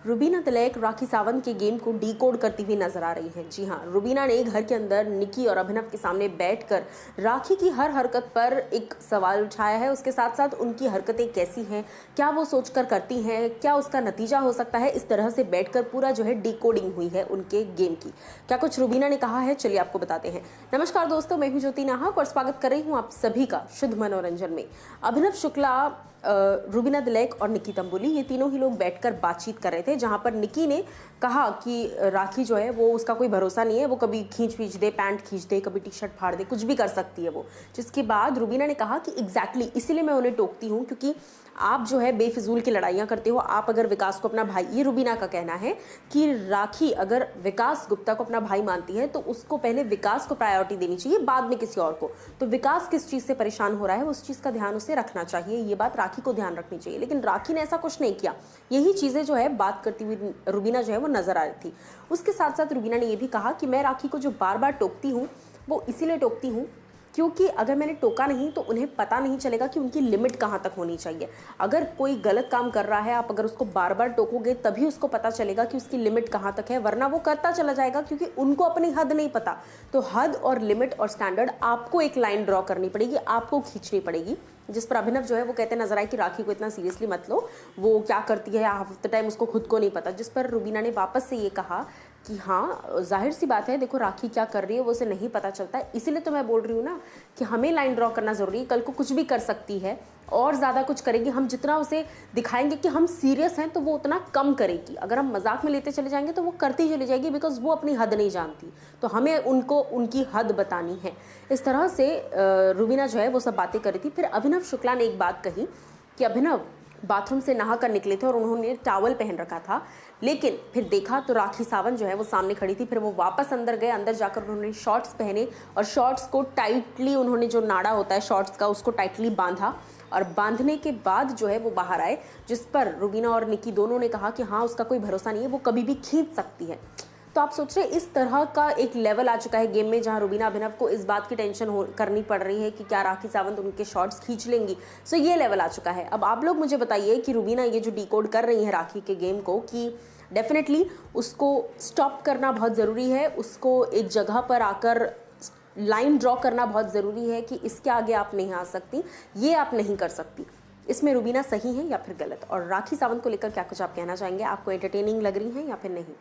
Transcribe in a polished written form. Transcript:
रुबीना तिलक राखी सावंत के गेम को डीकोड करती हुई नजर आ रही हैं। जी हाँ, रुबीना ने घर के अंदर निकी और अभिनव के सामने बैठकर राखी की हर हरकत पर एक सवाल उठाया है। उसके साथ साथ उनकी हरकतें कैसी हैं, क्या वो सोचकर करती हैं, क्या उसका नतीजा हो सकता है, इस तरह से बैठकर पूरा जो है डीकोडिंग हुई है उनके गेम की। क्या कुछ रुबीना ने कहा है, चलिए आपको बताते हैं। नमस्कार दोस्तों, मैं हूं ज्योति नाहक और स्वागत कर रही हूं आप सभी का शुद्ध मनोरंजन में। अभिनव शुक्ला, रुबीना तिलक और निकी तंबुली, ये तीनों ही लोग बैठकर बातचीत कर रहे थे, जहां पर निकी ने कहा कि राखी जो है वो उसका कोई भरोसा नहीं है, वो कभी खींच दे, पैंट खींच दे, कभी टी शर्ट फाड़ दे, कुछ भी कर सकती है वो। जिसके बाद रुबीना ने कहा कि एग्जैक्टली इसीलिए मैं उन्हें टोकती हूँ, क्योंकि आप जो है बेफिजूल की लड़ाइयाँ करते हो। आप अगर विकास को अपना भाई, ये रुबीना का कहना है कि राखी अगर विकास गुप्ता को अपना भाई मानती है तो उसको पहले विकास को प्रायोरिटी देनी चाहिए, बाद में किसी और को। तो विकास किस चीज़ से परेशान हो रहा है उस चीज़ का ध्यान उसे रखना चाहिए, ये बात राखी को ध्यान रखनी चाहिए। लेकिन राखी ने ऐसा कुछ नहीं किया। यही चीज़ें जो है बात करती हुई रुबीना जो है वो नजर आ रही थी। उसके साथ साथ रुबीना ने यह भी कहा कि मैं राखी को जो बार बार टोकती हूँ वो इसीलिए टोकती हूँ क्योंकि अगर मैंने टोका नहीं तो उन्हें पता नहीं चलेगा कि उनकी लिमिट कहाँ तक होनी चाहिए। अगर कोई गलत काम कर रहा है, आप अगर उसको बार बार टोकोगे तभी उसको पता चलेगा कि उसकी लिमिट कहाँ तक है, वरना वो करता चला जाएगा, क्योंकि उनको अपनी हद नहीं पता। तो हद और लिमिट और स्टैंडर्ड आपको एक लाइन ड्रॉ करनी पड़ेगी, आपको खींचनी पड़ेगी। जिस पर अभिनव जो है वो कहते नजर आए कि राखी को इतना सीरियसली मत लो, वो क्या करती है हाफ द टाइम उसको खुद को नहीं पता। जिस पर रुबीना ने वापस से ये कहा कि हाँ, जाहिर सी बात है, देखो राखी क्या कर रही है वो उसे नहीं पता चलता है, इसीलिए तो मैं बोल रही हूँ ना कि हमें लाइन ड्रॉ करना ज़रूरी है। कल को कुछ भी कर सकती है और ज़्यादा कुछ करेगी। हम जितना उसे दिखाएंगे कि हम सीरियस हैं तो वो उतना कम करेगी। अगर हम मजाक में लेते चले जाएंगे तो वो करती चली जाएगी, बिकॉज वो अपनी हद नहीं जानती। तो हमें उनको उनकी हद बतानी है। इस तरह से रुबीना जो है वो सब बातें कर रही थी। फिर अभिनव शुक्ला ने एक बात कही कि अभिनव बाथरूम से नहा कर निकले थे और उन्होंने टॉवल पहन रखा था, लेकिन फिर देखा तो राखी सावंत जो है वो सामने खड़ी थी। फिर वो वापस अंदर गए, अंदर जाकर उन्होंने शॉर्ट्स पहने और शॉर्ट्स को टाइटली, उन्होंने जो नाड़ा होता है शॉर्ट्स का उसको टाइटली बांधा, और बांधने के बाद जो है वो बाहर आए। जिस पर रुबीना और निकी दोनों ने कहा कि हाँ, उसका कोई भरोसा नहीं है, वो कभी भी खींच सकती है। तो आप सोच रहे इस तरह का एक लेवल आ चुका है गेम में, जहां रुबीना अभिनव को इस बात की टेंशन करनी पड़ रही है कि क्या राखी सावंत उनके शॉट्स खींच लेंगी। सो ये लेवल आ चुका है। अब आप लोग मुझे बताइए कि रुबीना ये जो डीकोड कर रही है राखी के गेम को, कि डेफिनेटली उसको स्टॉप करना बहुत ज़रूरी है, उसको एक जगह पर आकर लाइन ड्रॉ करना बहुत ज़रूरी है कि इसके आगे आप नहीं आ सकती, ये आप नहीं कर सकती। इसमें रुबीना सही है या फिर गलत, और राखी सावंत को लेकर क्या कुछ आप कहना चाहेंगे? आपको एंटरटेनिंग लग रही है या फिर नहीं?